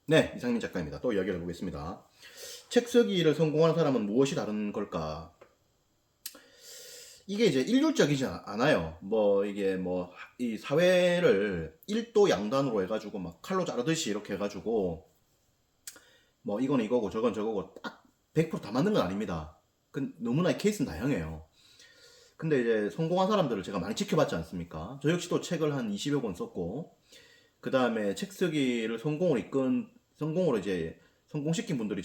네, 이상민 작가입니다. 또 이야기를 해보겠습니다. 책 쓰기를 성공하는 사람은 무엇이 다른 걸까? 이게 이제 일률적이지 않아요. 뭐 이게 뭐 이 사회를 일도 양단으로 해가지고 막 칼로 자르듯이 이렇게 해가지고 뭐 이건 이거고 저건 저거고 딱 100%다 맞는 건 아닙니다. 너무나 케이스는 다양해요. 근데 이제 성공한 사람들을 제가 많이 지켜봤지 않습니까? 저 역시도 책을 한 20여 권 썼고, 그 다음에 책 쓰기를 성공으로 이제 성공시킨 분들이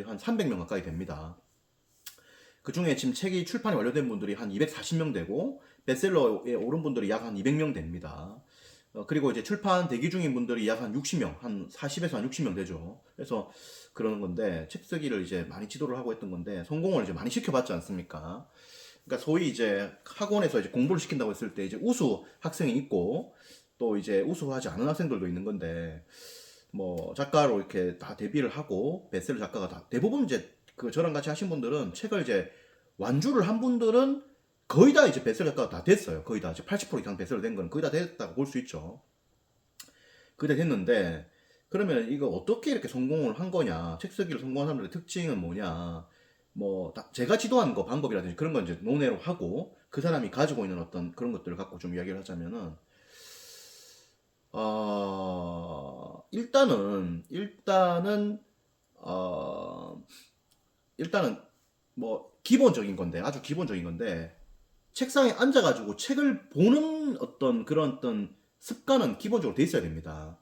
한 300명 가까이 됩니다. 그 중에 지금 책이 출판이 완료된 분들이 한 240명 되고, 베스트셀러에 오른 분들이 약 한 200명 됩니다. 그리고 이제 출판 대기 중인 분들이 약 한 60명, 한 40에서 한 60명 되죠. 그래서 그러는 건데, 책 쓰기를 이제 많이 지도를 하고 했던 건데, 성공을 이제 많이 시켜봤지 않습니까? 그러니까 소위 이제 학원에서 이제 공부를 시킨다고 했을 때 이제 우수 학생이 있고, 또 이제 우수하지 않은 학생들도 있는 건데, 뭐 작가로 이렇게 다 데뷔를 하고 베스트셀러 작가가 다 대부분 이제 그 저랑 같이 하신 분들은 책을 이제 완주를 한 분들은 거의 다 이제 베스트셀러 작가가 다 됐어요. 거의 다 이제 80% 이상 베스트셀러 된 건 거의 다 됐다고 볼 수 있죠. 거의 다 됐는데 그러면 이거 어떻게 이렇게 성공을 한 거냐? 책 쓰기를 성공한 사람들의 특징은 뭐냐? 뭐 제가 지도한 거 방법이라든지 그런 건 이제 논외로 하고 그 사람이 가지고 있는 어떤 그런 것들을 갖고 좀 이야기를 하자면은 어, 일단은 뭐 기본적인 건데 아주 기본적인 건데 책상에 앉아가지고 책을 보는 어떤 그런 어떤 습관은 기본적으로 돼 있어야 됩니다.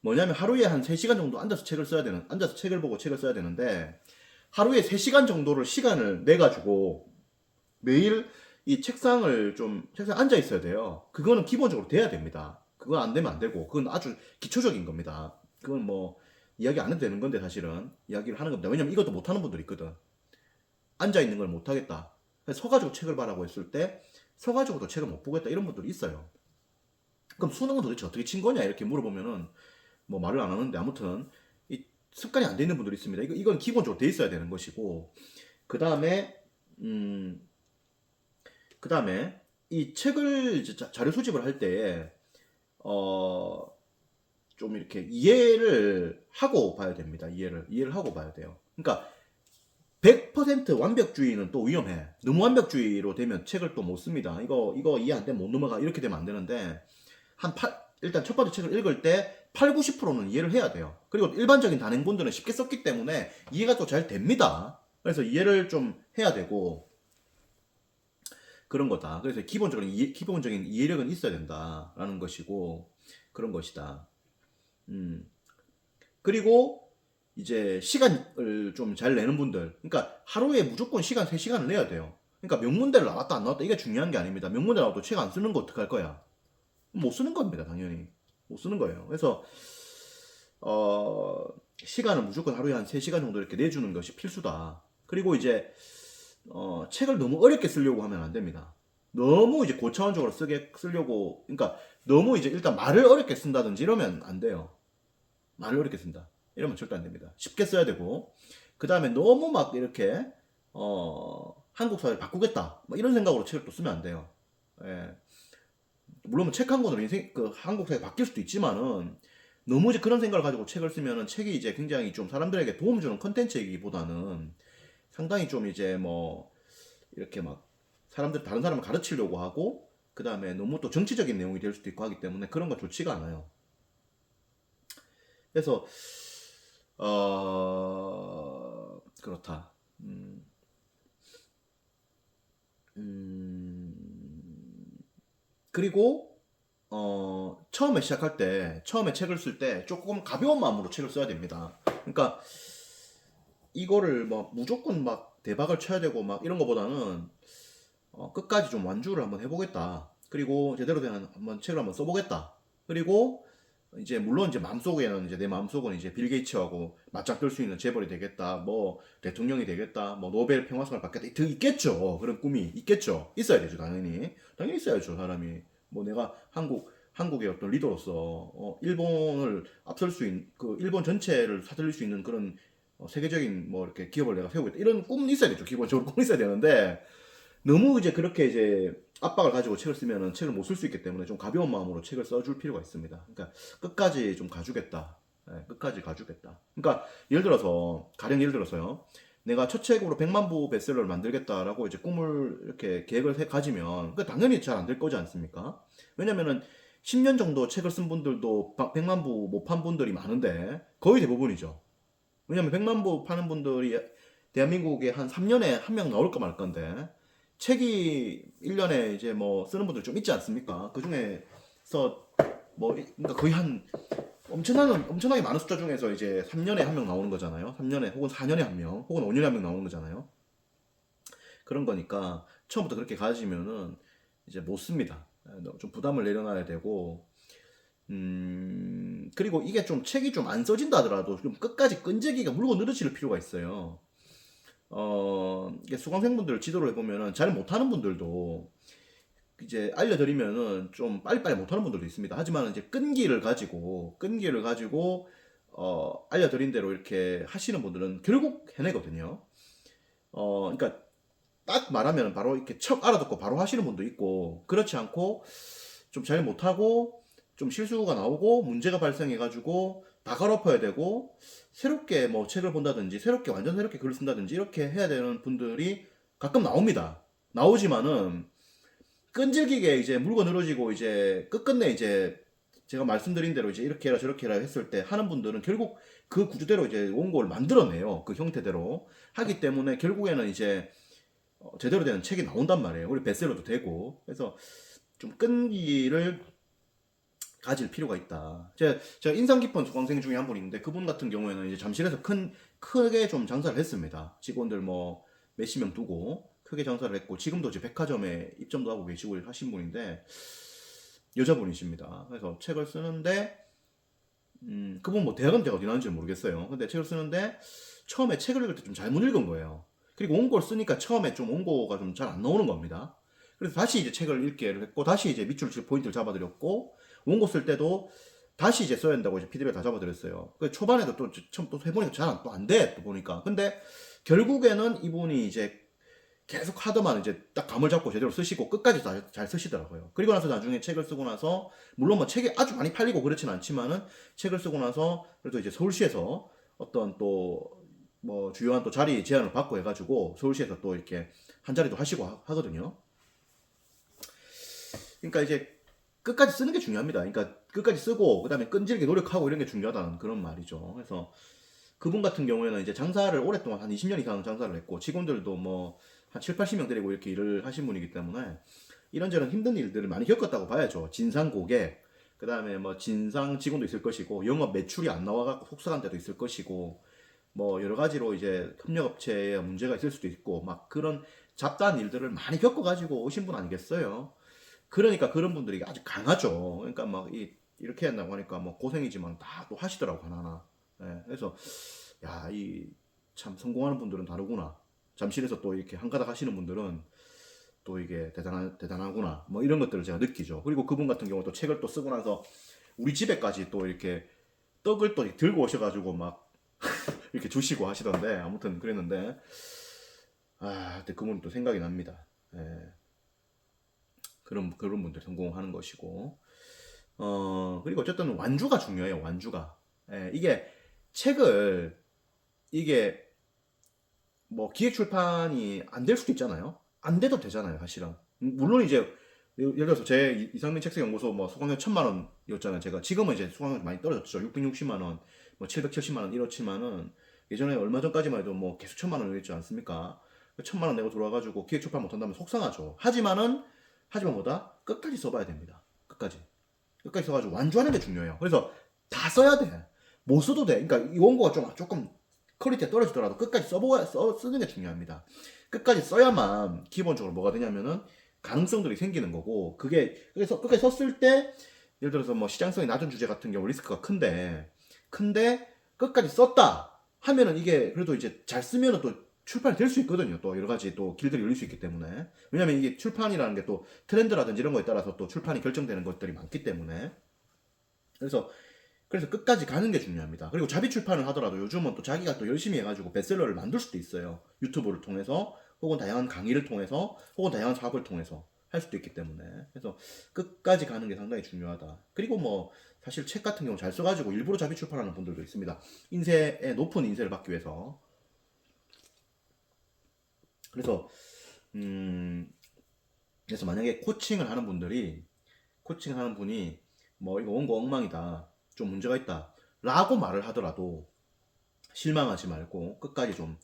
뭐냐면 하루에 한 3시간 정도 앉아서 책을 보고 책을 써야 되는데 하루에 3시간 정도를 시간을 내가지고 매일 이 책상에 앉아 있어야 돼요. 그거는 기본적으로 돼야 됩니다. 그건 안 되면 안 되고, 그건 아주 기초적인 겁니다. 그건 뭐, 이야기 안 해도 되는 건데, 사실은. 이야기를 하는 겁니다. 왜냐면 이것도 못하는 분들이 있거든. 앉아 있는 걸 못하겠다. 서가지고 책을 봐라고 했을 때, 서가지고도 책을 못 보겠다. 이런 분들이 있어요. 그럼 수능은 도대체 어떻게 친 거냐? 이렇게 물어보면은, 뭐 말을 안 하는데, 아무튼, 이 습관이 안 돼 있는 분들이 있습니다. 이건 기본적으로 돼 있어야 되는 것이고, 그 다음에, 음, 그 다음에 이 책을 이제 자료 수집을 할 때, 어, 좀 이렇게 이해를 하고 봐야 됩니다. 이해를 하고 봐야 돼요. 그러니까 100% 완벽주의는 또 위험해. 너무 완벽주의로 되면 책을 또 못 씁니다. 이거 이해 안 되면 못 넘어가. 이렇게 되면 안 되는데, 일단 첫 번째 책을 읽을 때 8, 90%는 이해를 해야 돼요. 그리고 일반적인 단행본들은 쉽게 썼기 때문에 이해가 또 잘 됩니다. 그래서 이해를 좀 해야 되고, 그런 거다. 그래서 기본적인 이해력은 있어야 된다라는 것이고 그런 것이다. 음. 그리고 이제 시간을 좀 잘 내는 분들, 그러니까 하루에 무조건 시간 3시간을 내야 돼요. 그러니까 명문대를 나왔다 안 나왔다 이게 중요한 게 아닙니다. 명문대 나와도 책 안 쓰는 거 어떡할 거야? 못 쓰는 겁니다, 당연히. 못 쓰는 거예요. 그래서 어, 시간을 무조건 하루에 한 3시간 정도 이렇게 내주는 것이 필수다. 그리고 이제 책을 너무 어렵게 쓰려고 하면 안 됩니다. 너무 이제 고차원적으로 쓰려고, 그러니까 너무 이제 일단 말을 어렵게 쓴다든지 이러면 안 돼요. 말을 어렵게 쓴다. 이러면 절대 안 됩니다. 쉽게 써야 되고, 그 다음에 너무 막 이렇게, 한국 사회를 바꾸겠다. 뭐 이런 생각으로 책을 또 쓰면 안 돼요. 예. 물론 책 한 권으로 한국 사회 바뀔 수도 있지만은, 너무 이제 그런 생각을 가지고 책을 쓰면은 책이 이제 굉장히 좀 사람들에게 도움 주는 컨텐츠이기보다는 상당히 좀 이제 뭐, 이렇게 막 다른 사람을 가르치려고 하고 그 다음에 너무 또 정치적인 내용이 될 수도 있고 하기 때문에 그런 건 좋지가 않아요. 그래서 그렇다. 음, 음, 그리고 처음에 책을 쓸 때 조금 가벼운 마음으로 책을 써야 됩니다. 그러니까 이거를 막 무조건 막 대박을 쳐야 되고 막 이런 거보다는 끝까지 좀 완주를 한번 해보겠다. 그리고 제대로 된 한번 책을 한번 써보겠다. 그리고 이제 물론 이제 마음속에는 이제 내 마음속은 이제 빌 게이츠하고 맞짱 뜰 수 있는 재벌이 되겠다. 뭐 대통령이 되겠다. 뭐 노벨 평화상을 받겠다. 있겠죠. 그런 꿈이 있겠죠. 있어야 되죠, 당연히. 당연히 있어야죠, 사람이. 뭐 내가 한국의 어떤 리더로서 일본을 앞설 수 있는 그 일본 전체를 사들릴 수 있는 그런 세계적인 뭐 이렇게 기업을 내가 세우겠다. 이런 꿈은 있어야겠죠. 기본적으로 꿈이 있어야 되는데 너무 이제 그렇게 이제 압박을 가지고 책을 쓰면은 책을 못 쓸 수 있기 때문에 좀 가벼운 마음으로 책을 써줄 필요가 있습니다. 그러니까 끝까지 좀 가주겠다. 예, 끝까지 가주겠다. 그러니까 가령 예를 들어서요. 내가 첫 책으로 100만 부 베스트셀러를 만들겠다라고 이제 꿈을 이렇게 계획을 가지면 그 당연히 잘 안 될 거지 않습니까? 왜냐면은 10년 정도 책을 쓴 분들도 100만 부 못 판 분들이 많은데 거의 대부분이죠. 왜냐면 100만 부 파는 분들이 대한민국에 한 3년에 한 명 나올까 말 건데 책이 1년에 이제 뭐 쓰는 분들 좀 있지 않습니까? 그 중에서 뭐 그러니까 거의 한 엄청나게 많은 숫자 중에서 이제 3년에 한 명 나오는 거잖아요. 3년에 혹은 4년에 한 명, 혹은 5년에 한 명 나오는 거잖아요. 그런 거니까 처음부터 그렇게 가지면은 이제 못 씁니다. 좀 부담을 내려놔야 되고, 그리고 이게 좀 책이 좀 안 써진다 하더라도 좀 끝까지 끈질기게 물고 늘어질 필요가 있어요. 이게 수강생분들 지도를 해보면은 잘 못하는 분들도 이제 알려드리면은 좀 빨리빨리 못하는 분들도 있습니다. 하지만 이제 끈기를 가지고 알려드린 대로 이렇게 하시는 분들은 결국 해내거든요. 그러니까 딱 말하면 바로 이렇게 척 알아듣고 바로 하시는 분도 있고, 그렇지 않고 좀 잘 못하고 좀 실수가 나오고 문제가 발생해가지고 다 갈아엎어야 되고 새롭게 뭐 책을 본다든지 완전 새롭게 글을 쓴다든지 이렇게 해야 되는 분들이 가끔 나옵니다. 나오지만은 끈질기게 이제 물고 늘어지고 이제 끝끝내 이제 제가 말씀드린 대로 이제 이렇게 해라 저렇게 해라 했을 때 하는 분들은 결국 그 구조대로 이제 원고를 만들어내요. 그 형태대로 하기 때문에 결국에는 이제 제대로 된 책이 나온단 말이에요. 우리 베스트셀러도 되고. 그래서 좀 끈기를 가질 필요가 있다. 제가 인상 깊은 수강생 중에 한 분인데 그분 같은 경우에는 이제 잠실에서 크게 좀 장사를 했습니다. 직원들 뭐 몇십 명 두고 크게 장사를 했고 지금도 이제 백화점에 입점도 하고 계시고 하신 분인데 여자분이십니다. 그래서 책을 쓰는데 그분 뭐 대학은 제가 어디 나왔는지 모르겠어요. 근데 책을 쓰는데 처음에 책을 읽을 때 좀 잘못 읽은 거예요. 그리고 원고를 쓰니까 처음에 좀 원고가 좀 잘 안 나오는 겁니다. 그래서 다시 이제 책을 읽기를 했고 다시 이제 밑줄 포인트를 잡아드렸고 원고 쓸 때도 다시 이제 써야 된다고 이제 피드백 다 잡아드렸어요. 그 초반에도 또 처음 또 해보니까 잘 또 안 돼. 또 보니까. 근데 결국에는 이분이 이제 계속 하더만 이제 딱 감을 잡고 제대로 쓰시고 끝까지 잘 쓰시더라고요. 그리고 나서 나중에 책을 쓰고 나서 물론 뭐 책이 아주 많이 팔리고 그렇진 않지만은 책을 쓰고 나서 그래도 이제 서울시에서 어떤 또 뭐 주요한 또 자리 제안을 받고 해가지고 서울시에서 또 이렇게 한 자리도 하시고 하거든요. 그러니까 이제 끝까지 쓰는 게 중요합니다. 그러니까 끝까지 쓰고 그다음에 끈질기게 노력하고 이런 게 중요하다는 그런 말이죠. 그래서 그분 같은 경우에는 이제 장사를 오랫동안 한 20년 이상 장사를 했고 직원들도 뭐 한 7, 80명 데리고 이렇게 일을 하신 분이기 때문에 이런저런 힘든 일들을 많이 겪었다고 봐야죠. 진상 고객, 그다음에 뭐 진상 직원도 있을 것이고 영업 매출이 안 나와갖고 속상한 데도 있을 것이고 뭐 여러 가지로 이제 협력업체에 문제가 있을 수도 있고 막 그런 잡다한 일들을 많이 겪어가지고 오신 분 아니겠어요? 그러니까 그런 분들이 아주 강하죠. 그러니까 막 이렇게 한다고 하니까 뭐 고생이지만 다 또 하시더라고 하나하나. 예, 그래서 야, 이 참 성공하는 분들은 다르구나. 잠실에서 또 이렇게 한 가닥 하시는 분들은 또 이게 대단하구나. 뭐 이런 것들을 제가 느끼죠. 그리고 그분 같은 경우 또 책을 또 쓰고 나서 우리 집에까지 또 이렇게 떡을 또 들고 오셔가지고 막 이렇게 주시고 하시던데 아무튼 그랬는데 그때 그분 또 생각이 납니다. 예, 그런 분들 성공하는 것이고 그리고 어쨌든 완주가 중요해요. 완주가. 예, 이게 책을 이게 뭐 기획 출판이 안 될 수도 있잖아요. 안 돼도 되잖아요, 사실은. 물론 이제 예를 들어서 제 이상민 책색 연구소 뭐 수강료 1,000만 원이었잖아요. 제가 지금은 이제 수강료 많이 떨어졌죠. 660만 원, 뭐 770만 원 이렇지만은 예전에 얼마 전까지만 해도 뭐 계속 1,000만 원이었지 않습니까? 1,000만 원 내고 들어와가지고 기획 출판 못한다면 속상하죠. 하지만 뭐다? 끝까지 써봐야 됩니다. 끝까지 써가지고 완주하는 게 중요해요. 그래서 다 써야 돼. 못 써도 돼. 그러니까 이 원고가 조금 퀄리티가 떨어지더라도 끝까지 쓰는 게 중요합니다. 끝까지 써야만 기본적으로 뭐가 되냐면은 가능성들이 생기는 거고 그래서 끝까지 썼을 때 예를 들어서 뭐 시장성이 낮은 주제 같은 경우 리스크가 큰데 끝까지 썼다 하면은 이게 그래도 이제 잘 쓰면은 또 출판이 될 수 있거든요. 또 여러 가지 또 길들이 열릴 수 있기 때문에. 왜냐면 이게 출판이라는 게 또 트렌드라든지 이런 거에 따라서 또 출판이 결정되는 것들이 많기 때문에. 그래서 끝까지 가는 게 중요합니다. 그리고 자비 출판을 하더라도 요즘은 또 자기가 또 열심히 해가지고 베스트셀러를 만들 수도 있어요. 유튜브를 통해서, 혹은 다양한 강의를 통해서, 혹은 다양한 사업을 통해서 할 수도 있기 때문에. 그래서 끝까지 가는 게 상당히 중요하다. 그리고 뭐 사실 책 같은 경우 잘 써가지고 일부러 자비 출판하는 분들도 있습니다. 인쇄의 높은 인쇄를 받기 위해서. 그래서 음 그래서 만약에 코칭을 하는 분들이 코칭을 하는 분이 뭐 이거 원고 엉망이다, 좀 문제가 있다 라고 말을 하더라도 실망하지 말고 끝까지 좀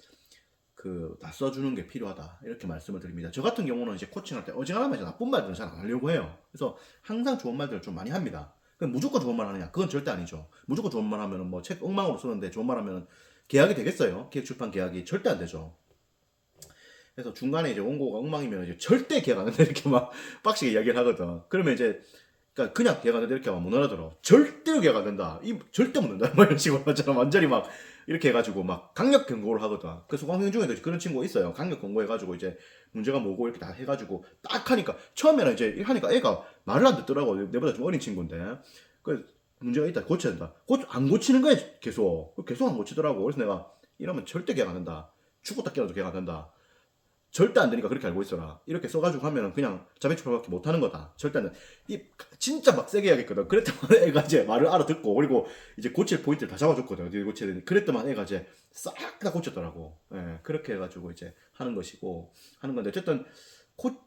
다 써주는 게 필요하다, 이렇게 말씀을 드립니다. 저 같은 경우는 이제 코칭할 때 어지간하면 이제 나쁜 말들은 잘 안 하려고 해요. 그래서 항상 좋은 말들을 좀 많이 합니다. 그럼 무조건 좋은 말 하느냐? 그건 절대 아니죠. 무조건 좋은 말 하면은 뭐 책 엉망으로 쓰는데 좋은 말 하면은 계약이 되겠어요? 기획 출판 계약이 절대 안 되죠. 그래서 중간에 이제 원고가 엉망이면 이제 절대 계약 안 된다 이렇게 막 빡시게 이야기를 하거든. 그러면 이제 그러니까 그냥 계약 안 된다 이렇게 하면 못 알아들어. 절대로 계약 안 된다. 이 절대 못 된다. 뭐 이런 식으로 하잖아. 완전히 막 이렇게 해가지고 막 강력 경고를 하거든. 그래서 수강생 중에도 그런 친구가 있어요. 강력 경고해가지고 이제 문제가 뭐고 이렇게 다 해가지고 딱 하니까 처음에는 이제 하니까 애가 말을 안 듣더라고. 내보다 좀 어린 친구인데. 그 문제가 있다. 고쳐야 된다. 안 고치는 거야 계속. 계속 안 고치더라고. 그래서 내가 이러면 절대 계약 안 된다. 죽었다 깨어도 계약 안 된다. 절대 안 되니까 그렇게 알고 있어라. 이렇게 써가지고 하면은 그냥 자백출판밖에 못하는 거다. 절대 안 돼. 진짜 막 세게 해야겠거든. 그랬더만 애가 이제 말을 알아듣고, 그리고 이제 고칠 포인트를 다 잡아줬거든. 어디 고쳐야 되니. 그랬더만 애가 이제 싹 다 고쳤더라고. 예, 그렇게 해가지고 이제 하는 것이고, 하는 건데, 어쨌든,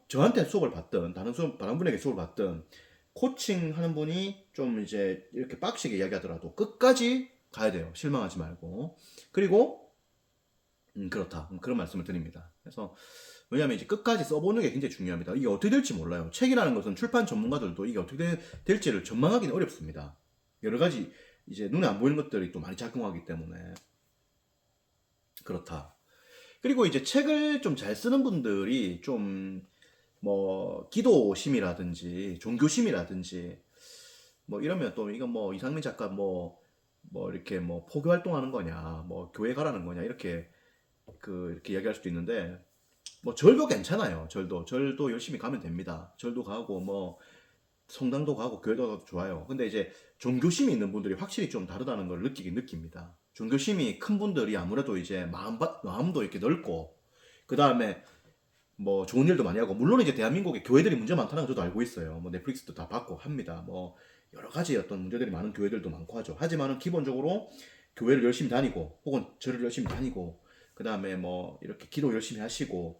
저한테 수업을 받든, 다른 분에게 수업을 받든, 코칭 하는 분이 좀 이제 이렇게 빡시게 이야기하더라도 끝까지 가야 돼요. 실망하지 말고. 그리고, 그렇다. 그런 말씀을 드립니다. 그래서 왜냐하면 이제 끝까지 써보는 게 굉장히 중요합니다. 이게 어떻게 될지 몰라요. 책이라는 것은 출판 전문가들도 이게 어떻게 될지를 전망하기는 어렵습니다. 여러 가지 이제 눈에 안 보이는 것들이 또 많이 작용하기 때문에 그렇다. 그리고 이제 책을 좀 잘 쓰는 분들이 좀 뭐 기도심이라든지 종교심이라든지 뭐 이러면 또 이건 뭐 이상민 작가 뭐 이렇게 뭐 포교 활동하는 거냐, 뭐 교회 가라는 거냐 이렇게 이렇게 이야기할 수도 있는데, 뭐 절도 괜찮아요. 절도 열심히 가면 됩니다. 절도 가고 뭐 성당도 가고 교회도 가도 좋아요. 근데 이제 종교심이 있는 분들이 확실히 좀 다르다는 걸 느낍니다. 종교심이 큰 분들이 아무래도 이제 마음도 이렇게 넓고, 그 다음에 뭐 좋은 일도 많이 하고, 물론 이제 대한민국에 교회들이 문제 많다는 걸 저도 알고 있어요. 뭐 넷플릭스도 다 받고 합니다. 뭐 여러 가지 어떤 문제들이 많은 교회들도 많고 하죠. 하지만은 기본적으로 교회를 열심히 다니고, 혹은 절을 열심히 다니고, 그 다음에 뭐 이렇게 기도 열심히 하시고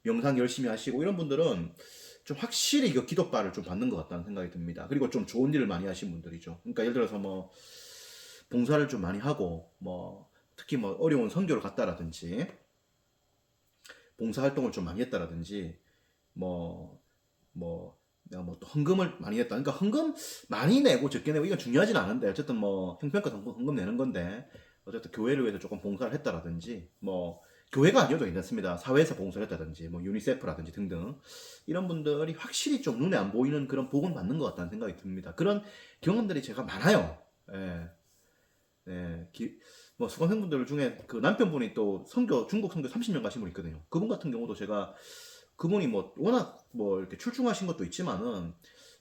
명상 열심히 하시고 이런 분들은 좀 확실히 이거 기도바를 좀 받는 것 같다는 생각이 듭니다. 그리고 좀 좋은 일을 많이 하신 분들이죠. 그러니까 예를 들어서 뭐 봉사를 좀 많이 하고, 뭐 특히 뭐 어려운 선교를 갔다라든지 봉사활동을 좀 많이 했다라든지, 뭐 내가 뭐 또 헌금을 많이 했다. 그러니까 헌금 많이 내고 적게 내고 이건 중요하진 않은데, 어쨌든 뭐 형편껏 헌금 내는 건데, 어쨌든 교회를 위해서 조금 봉사를 했다라든지, 뭐 교회가 아니어도 괜찮습니다. 사회에서 봉사를 했다든지, 뭐 유니세프라든지 등등 이런 분들이 확실히 좀 눈에 안 보이는 그런 복은 받는 것 같다는 생각이 듭니다. 그런 경험들이 제가 많아요. 예. 예. 뭐 수강생분들 중에 그 남편분이 또 중국 선교 30년 가신 분 있거든요. 그분 같은 경우도 제가, 그분이 뭐 워낙 뭐 이렇게 출중하신 것도 있지만은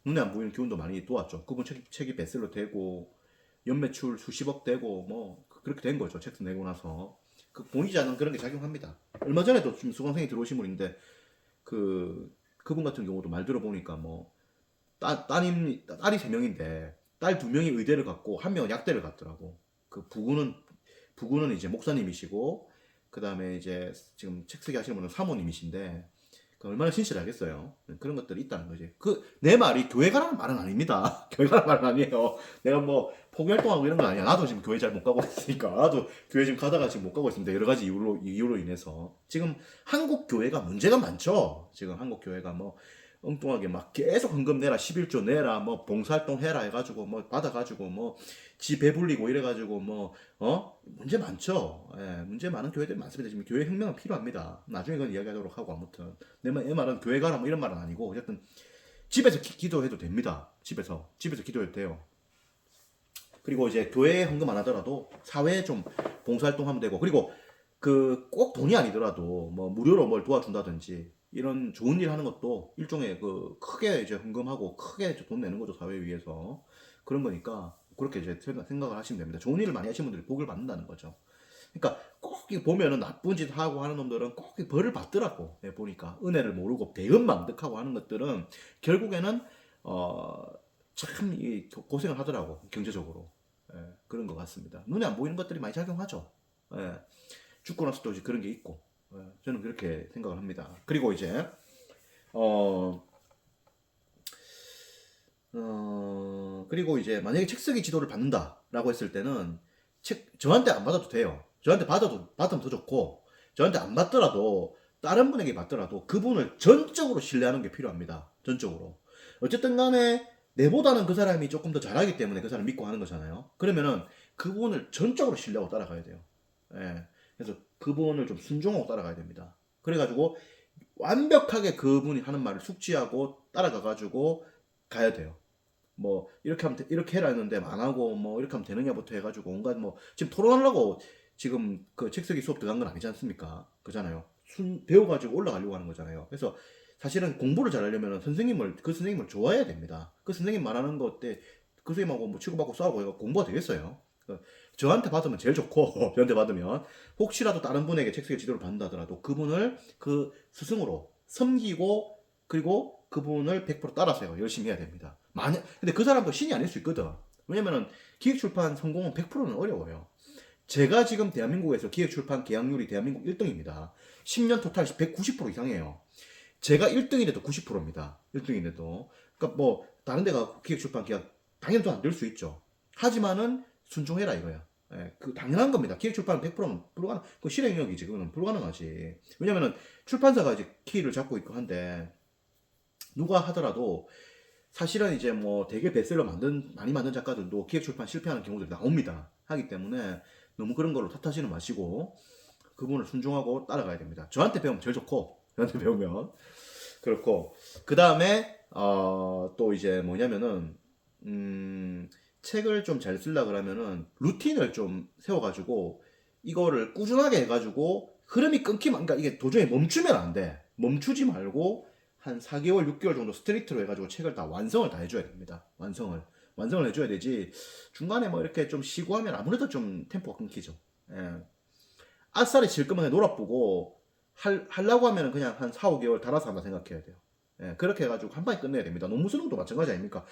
눈에 안 보이는 기운도 많이 도왔죠. 그분 책이 베스트셀러 되고 연매출 수십억 되고 뭐 그렇게 된 거죠. 책 내고 나서. 보이지 않는 그런 게 작용합니다. 얼마 전에도 지금 수강생이 들어오신 분인데, 그분 같은 경우도 말 들어보니까 뭐 딸이 3명인데 딸 2명이 의대를 갔고 1명은 약대를 갔더라고. 부군은 이제 목사님이시고, 그 다음에 이제 지금 책 쓰기 하시는 분은 사모님이신데, 얼마나 신실하겠어요. 그런 것들이 있다는 거지. 내 말이 교회 가라는 말은 아닙니다. 교회 가라는 말은 아니에요. 내가 뭐 포기활동하고 이런 건 아니야. 나도 지금 교회 잘 못 가고 있으니까. 나도 교회 지금 가다가 지금 못 가고 있습니다. 여러 가지 이유로 인해서. 지금 한국 교회가 문제가 많죠. 지금 한국 교회가 뭐 엉뚱하게 막 계속 헌금 내라, 11조 내라, 뭐 봉사활동 해라 해가지고 뭐 받아가지고 뭐 지 배불리고 이래가지고 뭐 문제 많죠. 예, 문제 많은 교회들이 많습니다. 지금 교회 혁명은 필요합니다. 나중에 그건 이야기하도록 하고, 아무튼 내 말은 교회 가라 뭐 이런 말은 아니고, 어쨌든 집에서 기도해도 됩니다. 집에서 기도해도 돼요. 그리고 이제 교회에 헌금 안 하더라도 사회에 좀 봉사활동하면 되고, 그리고 꼭 돈이 아니더라도 뭐 무료로 뭘 도와준다든지 이런 좋은 일 하는 것도 일종의 크게 이제 헌금하고 크게 돈 내는 거죠. 사회에 위해서. 그런 거니까 그렇게 이제 생각을 하시면 됩니다. 좋은 일을 많이 하시는 분들이 복을 받는다는 거죠. 그러니까 꼭 보면은 나쁜 짓 하고 하는 놈들은 꼭 벌을 받더라고. 보니까 은혜를 모르고 배은망덕하고 하는 것들은 결국에는 참 고생을 하더라고 경제적으로. 예, 그런 것 같습니다. 눈에 안 보이는 것들이 많이 작용하죠. 예, 죽고 나서 또 이제 그런 게 있고. 예, 저는 그렇게 생각을 합니다. 그리고 이제 어, 그리고 이제 만약에 책 쓰기 지도를 받는다라고 했을 때는 저한테 안 받아도 돼요. 저한테 받으면 더 좋고, 저한테 안 받더라도 다른 분에게 받더라도 그분을 전적으로 신뢰하는 게 필요합니다. 전적으로. 어쨌든 간에 내보다는 그 사람이 조금 더 잘하기 때문에 그 사람 믿고 하는 거잖아요. 그러면은 그분을 전적으로 신뢰하고 따라가야 돼요. 예. 그래서 그분을 좀 순종하고 따라가야 됩니다. 그래가지고 완벽하게 그분이 하는 말을 숙지하고 따라가가지고 가야 돼요. 뭐 이렇게 하면 이렇게 해라 했는데 안 하고 뭐 이렇게 하면 되느냐부터 해가지고 온갖 뭐 지금 토론하려고 지금 그 책쓰기 수업 들어간 건 아니지 않습니까? 그잖아요. 배워가지고 올라가려고 하는 거잖아요. 그래서 사실은 공부를 잘하려면 그 선생님을 좋아해야 됩니다. 그 선생님 말하는 거 때 그 선생님하고 뭐 치고받고 싸우고 해가 공부가 되겠어요. 저한테 받으면 제일 좋고 저한테 받으면 혹시라도 다른 분에게 책쓰기 지도를 받는다 하더라도 그분을 그 스승으로 섬기고 그리고 그분을 100% 따라서요. 열심히 해야 됩니다. 만약 근데 그 사람도 신이 아닐 수 있거든. 왜냐면은 기획출판 성공은 100%는 어려워요. 제가 지금 대한민국에서 기획출판 계약률이 대한민국 1등입니다. 10년 토탈 190% 이상이에요. 제가 1등인데도 90%입니다. 1등인데도. 그러니까 뭐 다른 데가 기획출판 계약 당연히 또 안 될 수 있죠. 하지만은 순종해라 이거야. 예, 그 당연한 겁니다. 기획출판은 100%는 불가능, 그 실행력이지. 그거는 불가능하지. 왜냐면은 출판사가 이제 키를 잡고 있고 한데 누가 하더라도 사실은 이제 뭐 되게 베스트셀러 많이 만든 작가들도 기획 출판 실패하는 경우들이 나옵니다. 하기 때문에 너무 그런 걸로 탓하지는 마시고 그분을 순종하고 따라가야 됩니다. 저한테 배우면 제일 좋고 저한테 배우면 그렇고 그 다음에 또 이제 뭐냐면은 책을 좀 잘 쓰려 그러면은 루틴을 좀 세워가지고 이거를 꾸준하게 해가지고 흐름이 끊기면 그러니까 이게 도저히 멈추면 안 돼. 멈추지 말고 한 4개월, 6개월 정도 스트리트로 해가지고 책을 다 완성을 다 해줘야 됩니다. 완성을 해줘야 되지. 중간에 뭐 이렇게 좀 쉬고 하면 아무래도 좀 템포가 끊기죠. 예. 아싸리 질끔하게 놀아보고 하려고 하면 그냥 한 4, 5개월 달아서 한다 생각해야 돼요. 예. 그렇게 해가지고 한 방에 끝내야 됩니다. 논문 수능도 마찬가지 아닙니까?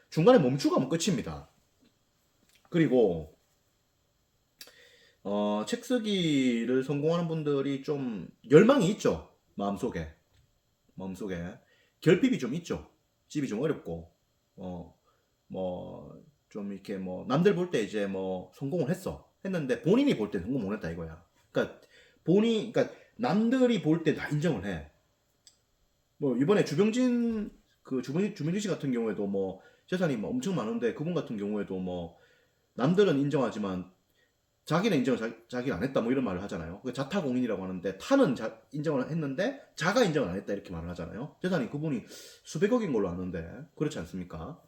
중간에 멈추고 하면 끝입니다. 그리고 책 쓰기를 성공하는 분들이 좀 열망이 있죠. 마음속에 결핍이 좀 있죠. 집이 좀 어렵고 뭐 좀 이렇게 뭐 남들 볼 때 이제 뭐 성공을 했는데 본인이 볼 때 성공 못 했다 이거야. 그러니까 그러니까 남들이 볼 때 다 인정을 해. 뭐 이번에 주병진 씨 같은 경우에도 뭐 재산이 뭐 엄청 많은데 그분 같은 경우에도 뭐 남들은 인정하지만 자기는 인정을 자기가 안 했다 뭐 이런 말을 하잖아요. 그 자타공인이라고 하는데 타는 인정을 했는데 자가 인정을 안 했다 이렇게 말을 하잖아요. 재산이 그분이 수백억인 걸로 아는데 그렇지 않습니까?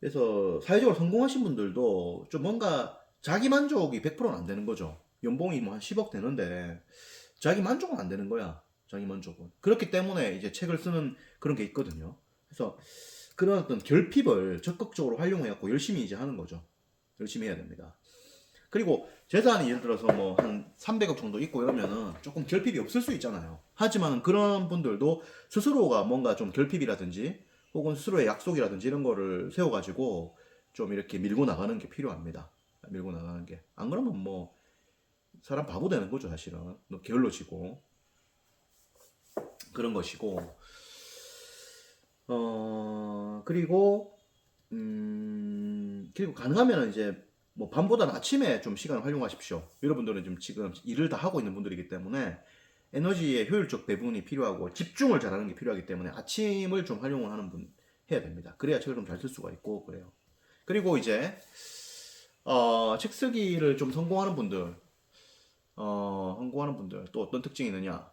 그래서 사회적으로 성공하신 분들도 좀 뭔가 자기 만족이 100%는 안 되는 거죠. 연봉이 뭐 한 10억 되는데 자기 만족은 안 되는 거야. 자기 만족은. 그렇기 때문에 이제 책을 쓰는 그런 게 있거든요. 그래서 그런 어떤 결핍을 적극적으로 활용해갖고 열심히 이제 하는 거죠. 열심히 해야 됩니다. 그리고 재산이 예를 들어서 뭐 한 300억 정도 있고 이러면은 조금 결핍이 없을 수 있잖아요. 하지만 그런 분들도 스스로가 뭔가 좀 결핍이라든지 혹은 스스로의 약속이라든지 이런 거를 세워가지고 좀 이렇게 밀고 나가는 게 필요합니다. 밀고 나가는 게. 안 그러면 뭐 사람 바보 되는 거죠, 사실은. 게을러지고. 그런 것이고. 그리고 가능하면 이제 뭐 밤보다는 아침에 좀 시간을 활용하십시오. 여러분들은 지금 일을 다 하고 있는 분들이기 때문에 에너지의 효율적 배분이 필요하고 집중을 잘하는 게 필요하기 때문에 아침을 좀 활용을 하는 분 해야 됩니다. 그래야 책을 좀 잘 쓸 수가 있고 그래요. 그리고 이제 책 쓰기를 좀 성공하는 분들 또 어떤 특징이 있느냐?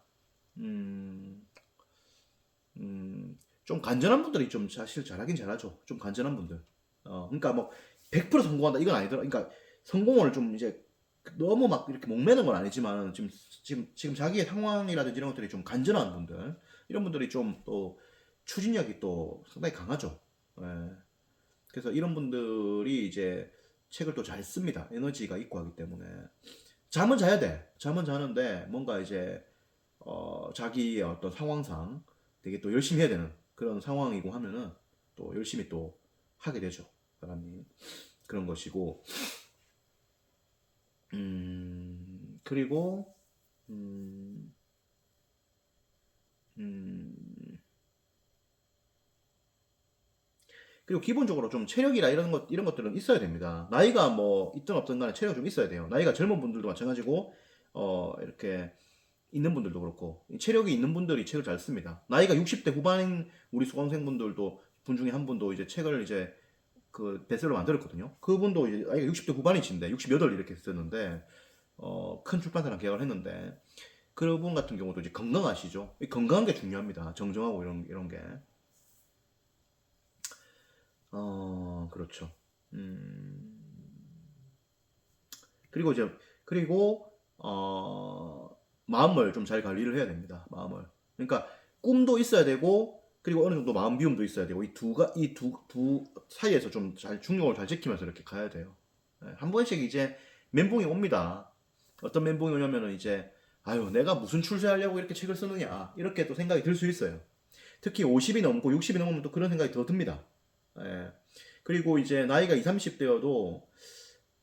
좀 간절한 분들이 좀 사실 잘하긴 잘하죠. 좀 간절한 분들. 그러니까 뭐 100% 성공한다 이건 아니더라. 그러니까 성공을 좀 이제 너무 막 이렇게 목매는 건 아니지만 지금 자기의 상황이라든지 이런 것들이 좀 간절한 분들 이런 분들이 좀 또 추진력이 또 상당히 강하죠. 예. 그래서 이런 분들이 이제 책을 또 잘 씁니다. 에너지가 있고 하기 때문에 잠은 자야 돼. 잠은 자는데 뭔가 이제 자기의 어떤 상황상 되게 또 열심히 해야 되는 그런 상황이고 하면은 또 열심히 또 하게 되죠. 사람이. 그런 것이고, 그리고, 음, 음, 그리고 기본적으로 좀 체력이나 이런 것들은 있어야 됩니다. 나이가 뭐 있든 없든 간에 체력이 좀 있어야 돼요. 나이가 젊은 분들도 마찬가지고, 이렇게 있는 분들도 그렇고, 체력이 있는 분들이 책을 잘 씁니다. 나이가 60대 후반인 우리 수강생분들도, 분 중에 한 분도 이제 책을 이제 그 베스트셀러 만들었거든요. 그분도 이제 나이가 60대 후반이신데, 68 이렇게 썼는데, 큰 출판사랑 계약을 했는데, 그분 같은 경우도 이제 건강하시죠. 건강한 게 중요합니다. 정정하고 이런 게. 그렇죠. 음, 그리고 이제, 그리고, 마음을 좀 잘 관리를 해야 됩니다. 마음을. 그러니까, 꿈도 있어야 되고, 그리고 어느 정도 마음 비움도 있어야 되고, 두 사이에서 좀 잘, 중용을 잘 지키면서 이렇게 가야 돼요. 네, 한 번씩 이제 멘붕이 옵니다. 어떤 멘붕이 오냐면은 이제, 아유, 내가 무슨 출세하려고 이렇게 책을 쓰느냐. 이렇게 또 생각이 들 수 있어요. 특히 50이 넘고 60이 넘으면 또 그런 생각이 더 듭니다. 예. 그리고 이제 나이가 20, 30대여도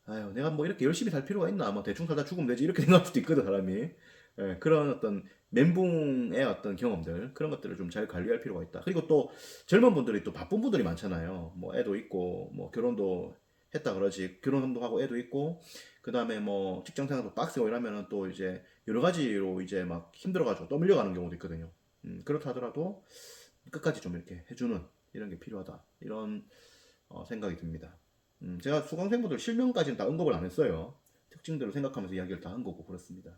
아유, 내가 뭐 이렇게 열심히 살 필요가 있나? 뭐 대충 살다 죽으면 되지. 이렇게 생각할 수도 있거든, 사람이. 예, 그런 어떤 멘붕의 어떤 경험들, 그런 것들을 좀 잘 관리할 필요가 있다. 그리고 또 젊은 분들이 또 바쁜 분들이 많잖아요. 뭐 애도 있고, 뭐 결혼도 했다 그러지. 결혼도 하고 애도 있고, 그 다음에 뭐 직장 생활도 빡세고 이러면은 또 이제 여러 가지로 이제 막 힘들어가지고 떠밀려가는 경우도 있거든요. 그렇다 하더라도 끝까지 좀 이렇게 해주는 이런 게 필요하다. 이런 생각이 듭니다. 제가 수강생분들 실명까지는 다 언급을 안 했어요. 특징들을 생각하면서 이야기를 다 한 거고 그렇습니다.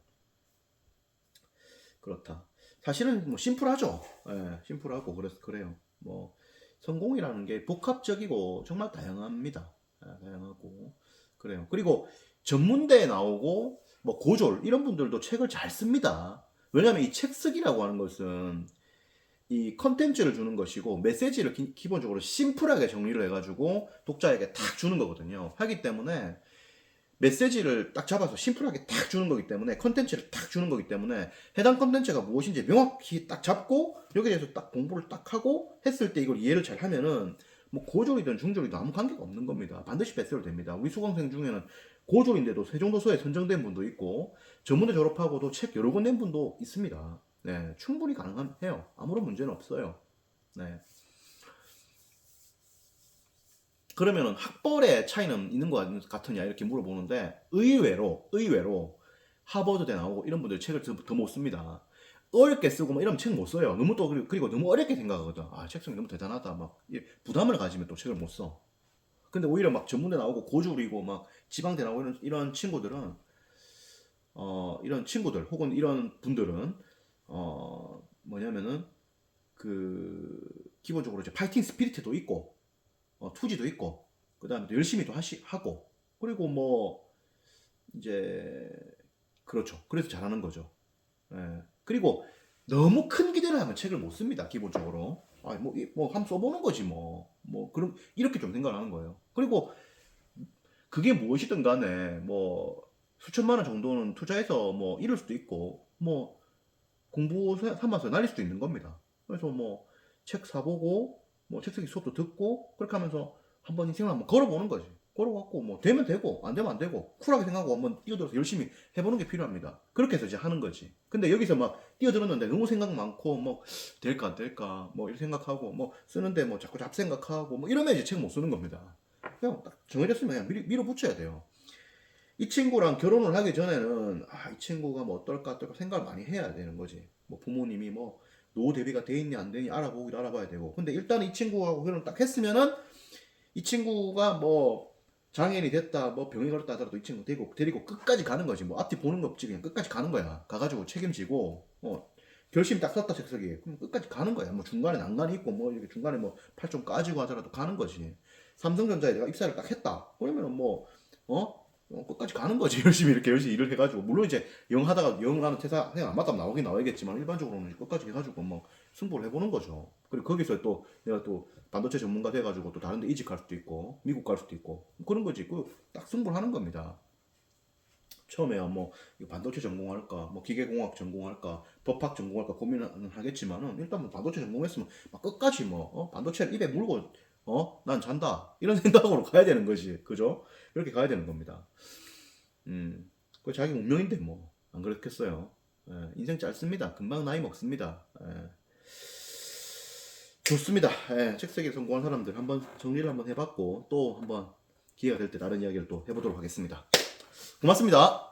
그렇다. 사실은 뭐 심플하죠. 예, 심플하고 그래요. 뭐 성공이라는 게 복합적이고 정말 다양합니다. 예, 다양하고 그래요. 그리고 전문대에 나오고 뭐 고졸 이런 분들도 책을 잘 씁니다. 왜냐하면 이 책 쓰기라고 하는 것은 이 컨텐츠를 주는 것이고 메시지를 기본적으로 심플하게 정리를 해가지고 독자에게 딱 주는 거거든요. 하기 때문에 메시지를 딱 잡아서 심플하게 딱 주는 거기 때문에 컨텐츠를 딱 주는 거기 때문에 해당 컨텐츠가 무엇인지 명확히 딱 잡고 여기에 대해서 딱 공부를 딱 하고 했을 때 이걸 이해를 잘 하면은 뭐 고졸이든 중졸이든 아무 관계가 없는 겁니다. 반드시 베스트로 됩니다. 우리 수강생 중에는 고졸인데도 세종도서에 선정된 분도 있고 전문대 졸업하고도 책 여러 권 낸 분도 있습니다. 네, 충분히 가능해요. 아무런 문제는 없어요. 네. 그러면은 학벌의 차이는 있는 것 같으냐 이렇게 물어보는데 의외로 하버드대 나오고 이런 분들 책을 더 못 씁니다. 어렵게 쓰고 막 이러면 책 못 써요. 너무 또 그리고 너무 어렵게 생각하거든. 아, 책성이 너무 대단하다. 막 부담을 가지면 또 책을 못 써. 근데 오히려 막 전문대 나오고 고졸이고 막 지방대 나오고 이런 친구들은 이런 친구들 혹은 이런 분들은 뭐냐면은 그 기본적으로 이제 파이팅 스피릿도 있고 투지도 있고 그다음에 또 열심히 또 하고 그리고 뭐 이제 그렇죠. 그래서 잘하는 거죠. 예. 그리고 너무 큰 기대를 하면 책을 못 씁니다. 기본적으로. 아, 뭐 한번 써보는 거지 뭐 그럼 이렇게 좀 생각하는 거예요. 그리고 그게 무엇이든 간에 뭐 수천만 원 정도는 투자해서 뭐 이럴 수도 있고 뭐 공부 삼아서 날릴 수도 있는 겁니다. 그래서 뭐 책 사보고 뭐 책 쓰기 수업도 듣고 그렇게 하면서 한번 인생을 한번 걸어보는 거지. 걸어갖고 뭐 되면 되고 안 되면 안 되고 쿨하게 생각하고 한번 뛰어들어서 열심히 해보는 게 필요합니다. 그렇게 해서 이제 하는 거지. 근데 여기서 막 뛰어들었는데 너무 생각 많고 뭐 될까 안 될까 뭐 이렇게 생각하고 뭐 쓰는데 뭐 자꾸 잡생각하고 뭐 이러면 이제 책 못 쓰는 겁니다. 그냥 딱 정해졌으면 그냥 밀어붙여야 돼요. 이 친구랑 결혼을 하기 전에는 이 친구가 뭐 어떨까 생각을 많이 해야 되는 거지. 뭐 부모님이 뭐 노후 대비가 돼 있냐 안 되냐 알아보기도 알아봐야 되고. 근데 일단 이 친구하고 결혼 딱 했으면은 이 친구가 뭐 장애인이 됐다 뭐 병이 걸렸다 하더라도 이 친구 데리고 끝까지 가는 거지. 뭐 앞뒤 보는 거 없지 그냥 끝까지 가는 거야. 가가지고 책임지고 결심 딱 썼다 책석이 그럼 끝까지 가는 거야. 뭐 중간에 난간이 있고 뭐 이렇게 중간에 뭐 팔 좀 까지고 하더라도 가는 거지. 삼성전자에 내가 입사를 딱 했다. 그러면은 뭐 끝까지 가는 거지. 열심히 일을 해가지고. 물론 이제 영 하다가 영 하는 퇴사, 그냥 안 맞다면 나오긴 나와야겠지만, 일반적으로는 끝까지 해가지고 뭐 승부를 해보는 거죠. 그리고 거기서 또 내가 또 반도체 전문가 돼가지고 또 다른 데 이직할 수도 있고, 미국 갈 수도 있고, 그런 거지. 딱 승부를 하는 겁니다. 처음에야 뭐 반도체 전공할까, 뭐 기계공학 전공할까, 법학 전공할까 고민은 하겠지만은 일단 뭐 반도체 전공했으면 막 끝까지 뭐 반도체를 입에 물고 난 잔다. 이런 생각으로 가야 되는 거지. 그죠? 그렇게 가야 되는 겁니다. 그 자기 운명인데 뭐. 안 그렇겠어요. 예, 인생 짧습니다. 금방 나이 먹습니다. 예. 좋습니다. 예, 책쓰기에 성공한 사람들 한번 정리를 한번 해봤고 또 한번 기회가 될 때 다른 이야기를 또 해보도록 하겠습니다. 고맙습니다.